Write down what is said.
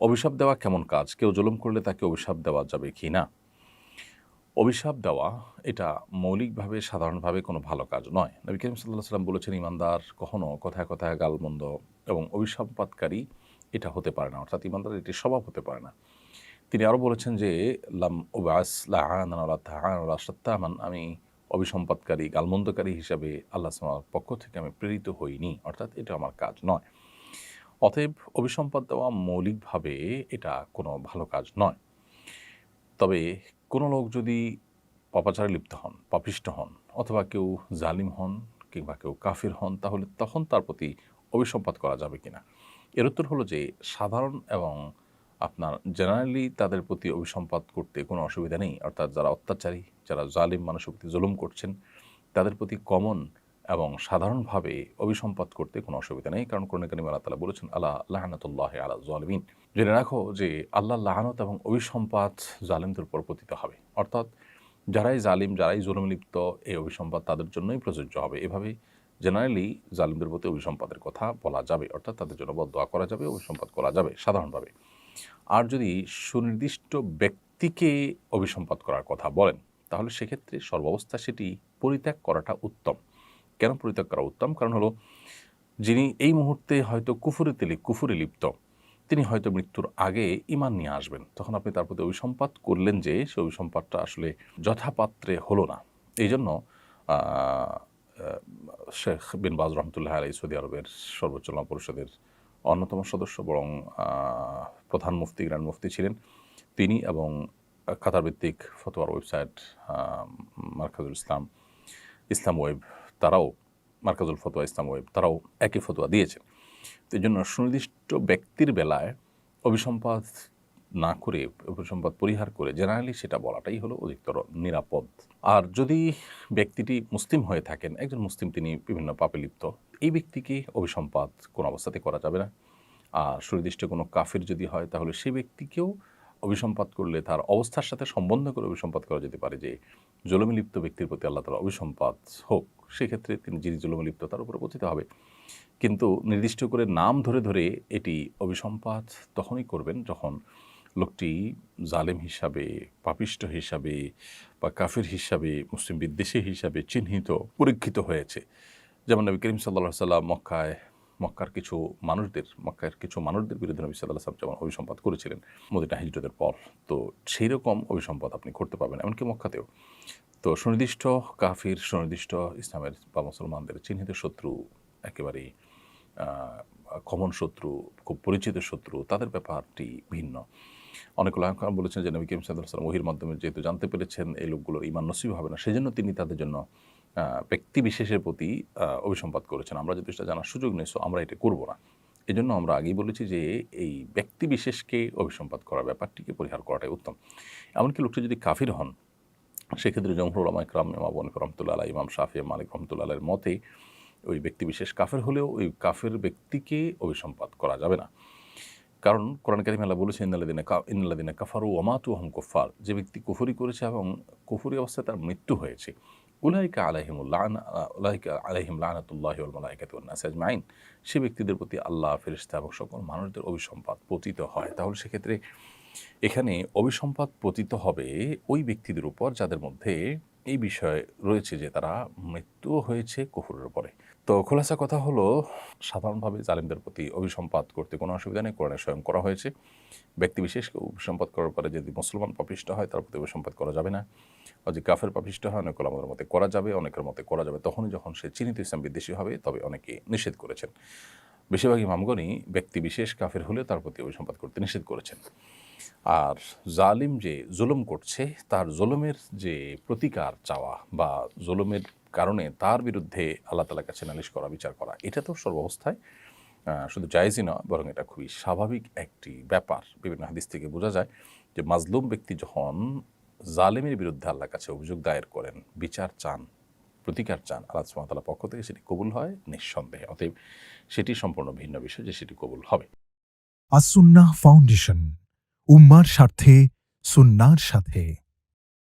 অভিশাপ দেওয়া কেমন কাজ? কেউ জুলুম করলে তাকে অভিশাপ দেওয়া যাবে কি না? অভিশাপ দেওয়া এটা মৌলিকভাবে সাধারণভাবে কোনো ভালো কাজ নয়। নবী করিম সাল্লাল্লাহু আলাইহি ওয়াসাল্লাম বলেছেন, ইমানদার কখনো কথায়, কথায় গালমন্দ এবং অভিসম্পাতকারী এটা হতে পারে না। অর্থাৎ ইমানদারের এটি স্বভাব হতে পারে না। তিনি আরও বলেছেন যে, লাম উবআস লাআনান ওয়ালা তাআনান ওয়ালা শাত্তামান, আমি অভিসম্পাতকারী, গালমন্দকারী হিসাবে আল্লাহ সুবহানাহু পক্ষ থেকে আমি প্রেরিত হইনি। অর্থাৎ এটা আমার কাজ নয়। অতএব অভিসম্পাত দেওয়া মৌলিকভাবে এটা কোনো ভালো কাজ নয়। তবে কোনো লোক যদি পাপাচারে লিপ্ত হন, পাপিষ্ঠ হন, অথবা কেউ জালিম হন কিংবা কেউ কাফির হন, তাহলে তখন তার প্রতি অভিসম্পাত করা যাবে কিনা? এর উত্তর হলো যে, সাধারণ এবং আপনার জেনারেলি তাদের প্রতি অভিসম্পাত করতে কোনো অসুবিধা নেই। অর্থাৎ যারা অত্যাচারী, যারা জালিম মানুষের প্রতি জুলুম করছেন, তাদের প্রতি কমন এবং সাধারণভাবে অভিসম্পাত করতে কোনো অসুবিধা নেই। কারণ কোরআনে কারিমে আল্লাহ তাআলা বলেছেন, আলা লা'নাতুল্লাহি আলা যালিমিন। জেনে রাখো যে আল্লাহর লাআনত এবং অভিসম্পাত জালিমদের উপর পতিত হবে। অর্থাৎ যারাই জালিম, যারাই জুলুমে লিপ্ত, এই অভিসম্পাত তাদের জন্যই প্রযোজ্য হবে। এভাবেই জেনারেলি জালিমদের প্রতি অভিসম্পাতের কথা বলা যাবে। অর্থাৎ তাদের জন্য বদদোয়া করা যাবে, অভিসম্পাত করা যাবে সাধারণভাবে। আর যদি সুনির্দিষ্ট ব্যক্তিকে অভিসম্পাত করার কথা বলেন, তাহলে সেক্ষেত্রে সর্বাবস্থা সেটি পরিত্যাগ করাটা উত্তম। কেন পরিত্যাগ করা উত্তম? কারণ হলো, যিনি এই মুহূর্তে হয়তো কুফুরে লিপ্ত, তিনি হয়তো মৃত্যুর আগে ঈমান নিয়ে আসবেন। তখন আপনি তার প্রতি অভিসম্পাত করলেন যে, সে অভিসম্পাতটা আসলে যথাপাত্রে হলো না। এইজন্য আ আ শেখ বিন বাজ রহমতুল্লাহি আলাইহি সৌদি আরবের সর্বোচ্চ উলামা পরিষদের অন্যতম সদস্য, বরং প্রধান মুফতি, গ্র্যান্ড মুফতি ছিলেন তিনি, এবং কাতার ভিত্তিক ফতোয়ার ওয়েবসাইট মারকাজুল ইসলাম ওয়েব, তারাও মারকাজুল ফতোয়া ইসলাম ওয়েব, তারাও একই ফতোয়া দিয়েছেন। তো এই জন্য সুনির্দিষ্ট ব্যক্তির বেলায় অভিসম্পাত না করে, অভিসম্পাত পরিহার করে জেনারেলি সেটা বলাটাই হলো অধিকতর নিরাপদ। আর যদি ব্যক্তিটি মুসলিম হয়ে থাকেন, একজন মুসলিম, তিনি বিভিন্ন পাপে লিপ্ত, এই ব্যক্তিকে অভিসম্পাত কোনো অবস্থাতে করা যাবে না। আর সুনির্দিষ্ট কোনো কাফির যদি হয়, তাহলে সেই ব্যক্তিকেও অভিসম্পাত করলে তার অবস্থার সাথে সম্বন্ধ করে অভিসম্পাত করা যেতে পারে যে, জুলুমে লিপ্ত ব্যক্তির প্রতি আল্লাহ তাআলা অভিসম্পাত হোক। সেক্ষেত্রে তিনি যিনি জুলুমে লিপ্ত তার উপরে পতিত হবে। কিন্তু নির্দিষ্ট করে নাম ধরে ধরে এটি অভিসম্পাত তখনই করবেন যখন লোকটি জালেম হিসাবে, পাপিষ্ঠ হিসাবে বা কাফির হিসাবে, মুসলিম বিদ্বেষী হিসাবে চিহ্নিত, পরীক্ষিত হয়েছে। যেমন নবী করিম সাল্লাল্লাহু আলাইহি ওয়াসাল্লাম মক্কার কিছু মানুষদের বিরুদ্ধে নবী সাল্লাল্লাহু আলাইহি ওয়াসাল্লাম যেমন অভিসম্পাত করেছিলেন মদিনা হিজরতের পর, তো সেই রকম অভিসম্পাত আপনি করতে পারবেন, এমনকি মক্কাতেও। তো সুনির্দিষ্ট কাফির, সুনির্দিষ্ট ইসলামের বা মুসলমানদের চিহ্নিত শত্রু, একেবারেই কমন শত্রু, খুব পরিচিত শত্রু, তাদের ব্যাপারটি ভিন্ন। অনেক উলামা বলেছেন যে, নবী করিম সাল্লাল্লাহু আলাইহি ওয়াসাল্লাম ওহীর মাধ্যমে যেহেতু জানতে পেরেছেন এই লোকগুলোর ঈমান নসিব হবে না, সেজন্য তিনি তাদের জন্য ব্যক্তি বিশেষের প্রতি অভিসম্পাত করেছেন। আমরা যদি সেটা জানার সুযোগ নেই, সো আমরা এটা করব না। এজন্য আমরা আগেই বলেছি যে, এই ব্যক্তি বিশেষকে অভিসম্পাত করার ব্যাপারটিকে পরিহার করাটাই উত্তম। এমনকি লোকটি যদি কাফির হন, সেক্ষেত্রে জমহুর উলামা ইকরাম, ইমাম আবু হানিফা রাহমাতুল্লাহ আলাইহি, ইমাম শাফিঈ, মালিক রাহমাতুল্লাহ আলাইহির মতে ওই ব্যক্তি বিশেষ কাফের হলেও ওই কাফের ব্যক্তিকে অভিসম্পাত করা যাবে না। কারণ কোরআন কারিমে আল্লাহ বলেছেন, ইন্নাল্লাযিনা কাফারু ওয়া মাতু ওয়া হুম কুফফার, যে ব্যক্তি কুফরি করেছে এবং কুফরি অবস্থায় তার মৃত্যু হয়েছে, উলাইকা আলাইহিম লানাতুল্লাহি ওয়াল মালাইকাতি ওয়ান নাসি আজমাইন, সে ব্যক্তিদের প্রতি আল্লাহ, ফেরেশতা এবং সকল মানুষদের অভিসম্পাত পতিত হয়। তাহলে সেক্ষেত্রে এখানে অভিসম্পাত পতিত হবে ওই ব্যক্তিদের উপর যাদের মধ্যে এই বিষয় রয়েছে যে তারা মৃত্যু হয়েছে কুফরের উপরে। তো খোলাসা কথা হলো, সাধারণভাবে জালিমদের প্রতি অভিসম্পাত করতে কোনো অসুবিধা নেই, কোরআনে স্বয়ং করা হয়েছে। ব্যক্তিবিশেষকে অভিসম্পাত করার পরে যদি মুসলমান পাপিষ্ঠ হয়, তার প্রতি অভিসম্পাত করা যাবে না। আর যে কাফের পাপিষ্ঠ হয়, অনেক ওলামাদের মতে করা যাবে, অনেকের মতে করা যাবে তখনই যখন সে চিহ্নিত ইসলাম বিদ্বেষী হবে, তবে অনেকে নিষেধ করেছেন। বেশিরভাগ ইমামগণই ব্যক্তিবিশেষ কাফের হলে তার প্রতি অভিসম্পাত করতে নিষেধ করেছেন। আর জালিম যে জুলুম করছে, তার জুলুমের যে প্রতিকার চাওয়া বা জুলুমের কারণে তার বিরুদ্ধে আল্লাহ তাআলার কাছে নালিশ করা, বিচার করা, এটা তো সর্বাবস্থায় শুধু জায়েজই নয়, বরং এটা খুবই স্বাভাবিক একটি ব্যাপার। বিভিন্ন হাদিস থেকে বোঝা যায় যে, মাজলুম ব্যক্তি যখন জালেমের বিরুদ্ধে আল্লাহর কাছে অভিযোগ দায়ের করেন, বিচার চান, প্রতিকার চান, আল্লাহ সুবহানাহু ওয়া তাআলার পক্ষ থেকে সেটি কবুল হয় নিঃসন্দেহে। অতএব সেটি সম্পূর্ণ ভিন্ন বিষয় যে সেটি কবুল হবে। আস-সুন্নাহ ফাউন্ডেশন, উম্মার স্বার্থে সুন্নাহর সাথে।